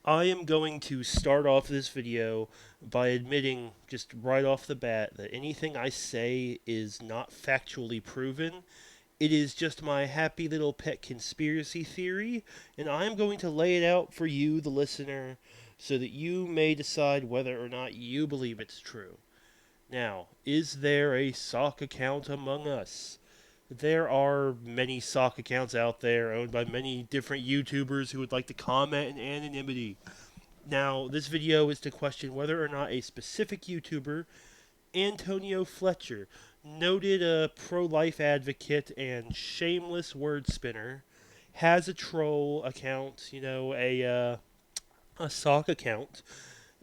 I am going to start off this video by admitting just right off the bat that anything I say is not factually proven. It is just my happy little pet conspiracy theory, and I am going to lay it out for you, the listener, so that you may decide whether or not you believe it's true. Now, is there a sock account among us? There are many sock accounts out there owned by many different YouTubers who would like to comment in anonymity. Now, this video is to question whether or not a specific YouTuber, Antonio Fletcher, noted pro-life advocate and shameless word spinner, has a troll account, a sock account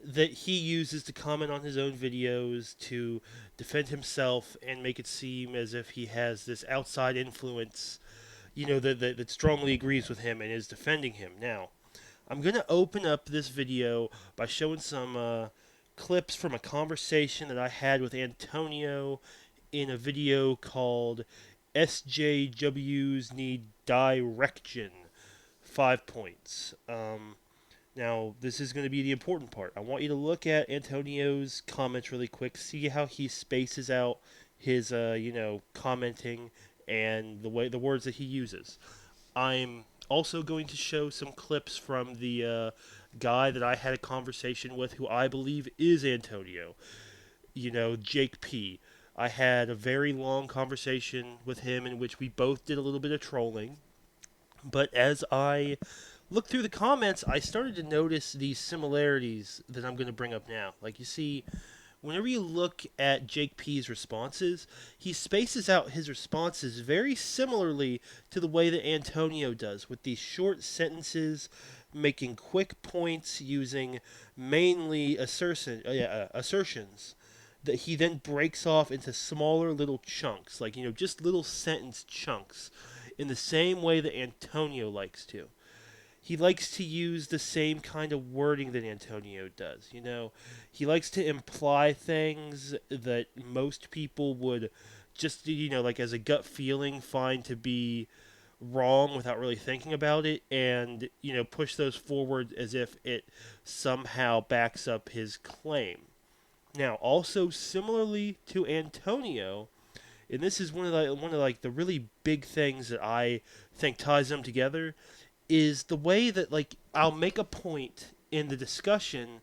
that he uses to comment on his own videos to defend himself and make it seem as if he has this outside influence, that strongly agrees with him and is defending him. Now, I'm going to open up this video by showing some clips from a conversation that I had with Antonio in a video called SJWs Need Direction. 5 points. Now, this is going to be the important part. I want you to look at Antonio's comments really quick, see how he spaces out his, commenting and the words that he uses. I'm also going to show some clips from the guy that I had a conversation with who I believe is Antonio. Jake P. I had a very long conversation with him in which we both did a little bit of trolling. But as I looked through the comments, I started to notice these similarities that I'm going to bring up now. Like, you see, whenever you look at Jake P's responses, he spaces out his responses very similarly to the way that Antonio does, with these short sentences, making quick points using mainly assertions that he then breaks off into smaller little chunks, like, just little sentence chunks, in the same way that Antonio likes to. He likes to use the same kind of wording that Antonio does. He likes to imply things that most people would just, like as a gut feeling, find to be wrong without really thinking about it, and, push those forward as if it somehow backs up his claim. Now, also similarly to Antonio, and this is one of the really big things that I think ties them together, is the way that, like, I'll make a point in the discussion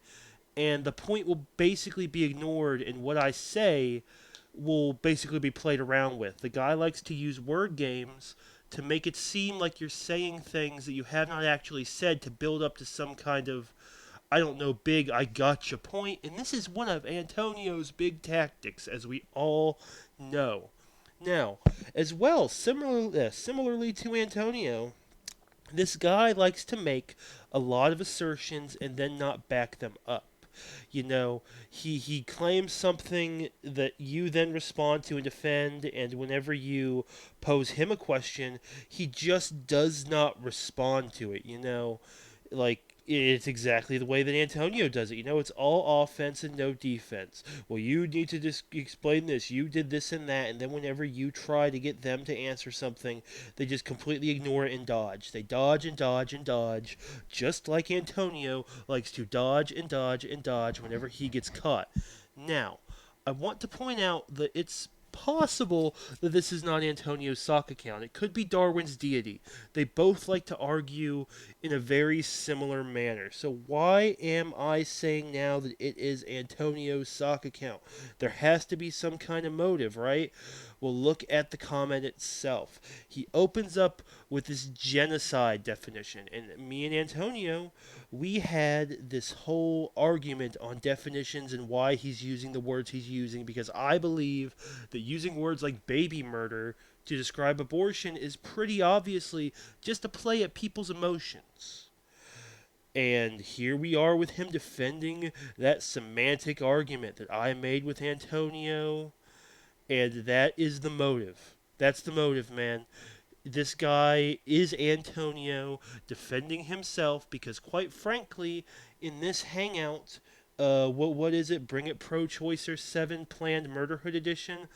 and the point will basically be ignored and what I say will basically be played around with. The guy likes to use word games to make it seem like you're saying things that you have not actually said to build up to some kind of, I don't know, big I gotcha point. And this is one of Antonio's big tactics, as we all know. Now, as well, similarly to Antonio, this guy likes to make a lot of assertions and then not back them up. He claims something that you then respond to and defend, and whenever you pose him a question, he just does not respond to it. Like, it's exactly the way that Antonio does it. It's all offense and no defense. Well, you need to just explain this. You did this and that, and then whenever you try to get them to answer something, they just completely ignore it and dodge. They dodge and dodge and dodge, just like Antonio likes to dodge and dodge and dodge whenever he gets caught. Now, I want to point out that it's possible that this is not Antonio's sock account. It could be Darwin's deity. They both like to argue in a very similar manner. So why am I saying now that it is Antonio's sock account? There has to be some kind of motive, right? Well, look at the comment itself. He opens up with this genocide definition, and me and Antonio, we had this whole argument on definitions and why he's using the words he's using, because I believe that using words like baby murder to describe abortion is pretty obviously just a play at people's emotions. And here we are with him defending that semantic argument that I made with Antonio, and that is the motive. That's the motive, man. This guy is Antonio defending himself because, quite frankly, in this hangout, what is it? Bring It Pro Choicer 7 Planned Murderhood Edition.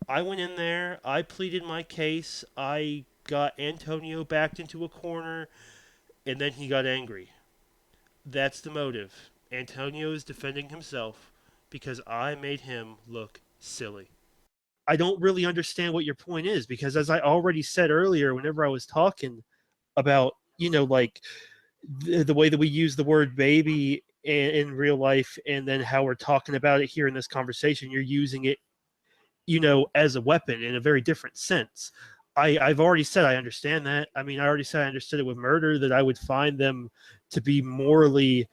I went in there, I pleaded my case, I got Antonio backed into a corner, and then he got angry. That's the motive. Antonio is defending himself because I made him look silly. I don't really understand what your point is because, as I already said earlier, whenever I was talking about, like the way that we use the word baby in real life, and then how we're talking about it here in this conversation, you're using it, as a weapon in a very different sense. I've already said I understand that. I mean, I already said I understood it with murder, that I would find them to be morally,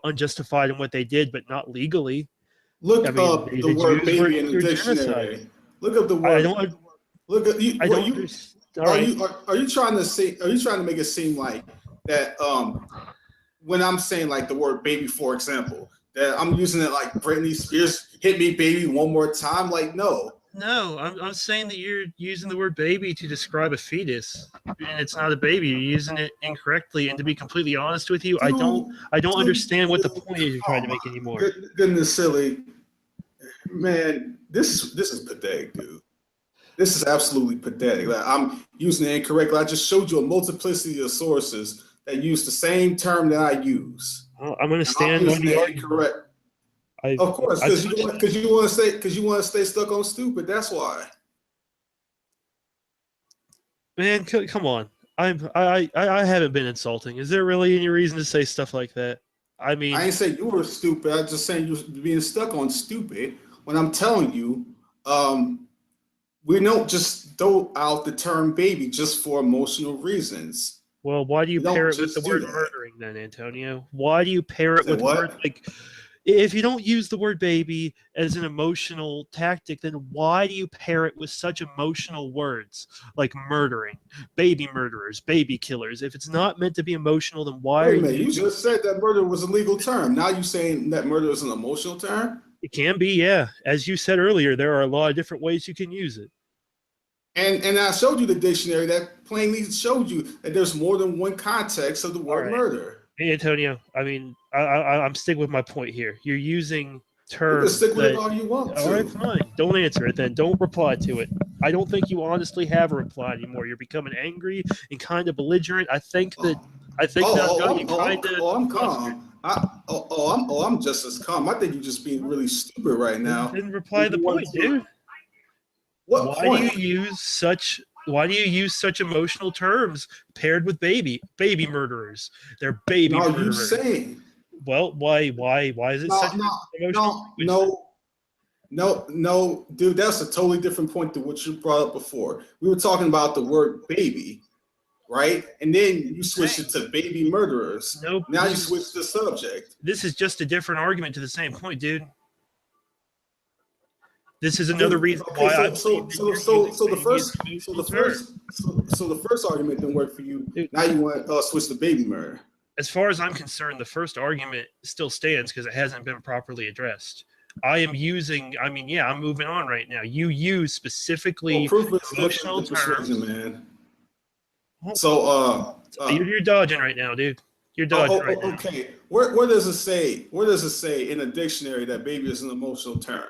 unjustified in what they did, but not legally. I Look mean, up the the word Jews were baby in the genocide. dictionary. Look up the I word. don't. Look at you. I What don't you understand. All right. are you trying to say? Are you trying to make it seem like that? When I'm saying like the word baby, for example, that I'm using it like Britney Spears hit me baby one more time. Like no, No, I'm saying that you're using the word baby to describe a fetus, and it's not a baby. You're using it incorrectly. And to be completely honest with you, dude, I don't understand what the dude, point is you're trying oh to my make anymore. goodness, silly man. This is pathetic, dude. This is absolutely pathetic. Like, I'm using it incorrectly. I just showed you a multiplicity of sources that use the same term that I use, Well, I'm going to and I'm stand by using the it argument. incorrect. I Of course, I because you want to stay stuck on stupid. That's why. man, come on. I haven't been insulting. Is there really any reason to say stuff like that? I I mean, ain't say you were stupid. I just saying you're being stuck on stupid. When I'm telling you, um, we don't just throw out the term baby just for emotional reasons. well, why do you We pair don't it with the just do word that. murdering then, Antonio? Why do you pair it Say with words what? like, if you don't use the word baby as an emotional tactic, then why do you pair it with such emotional words like murdering, baby murderers, baby killers? If it's not meant to be emotional, then why are Wait a you minute. You using just said that murder was a legal term. Now you saying that murder is an emotional term? it? Can be, yeah. As you said earlier, there are a lot of different ways you can use it. And I showed you the dictionary that plainly showed you that there's more than one context of the All word right. murder. Hey, Antonio, I mean, I'm sticking with my point here. You're using You can terms stick with it that, all you want all right, to. fine. Don't answer it then. Don't reply to it. I don't think you honestly have a reply anymore. You're becoming angry and kind of belligerent. Oh, I think that I've got you kind of I'm flustered. calm. I'm just as calm. I think you're just being really stupid right now. Then reply And to the you want point, to dude. what point? Why do you use such emotional terms paired with baby murderers? They're baby No, you murderers. saying Well, why is it no, such an no, emotional no, language then? no, dude. That's a totally different point to what you brought up before. We were talking about the word baby, right? And then you switched it to baby murderers. Nope. Now you switched the subject. This is just a different argument to the same point, dude. This is another Dude, reason okay, why I believe that you're using baby as an emotional term. so the first argument didn't work for you. Dude, Now you want to switch to baby murder. as far as I'm concerned, the first argument still stands because it hasn't been properly addressed. I am using, I mean, yeah, I'm moving on right now. You use Well, specifically proof is different emotional than persuasion, terms. man. Oh, So, you're dodging right now, dude. You're dodging right now. okay. Where does it say? Where does it say in a dictionary that baby is an emotional term?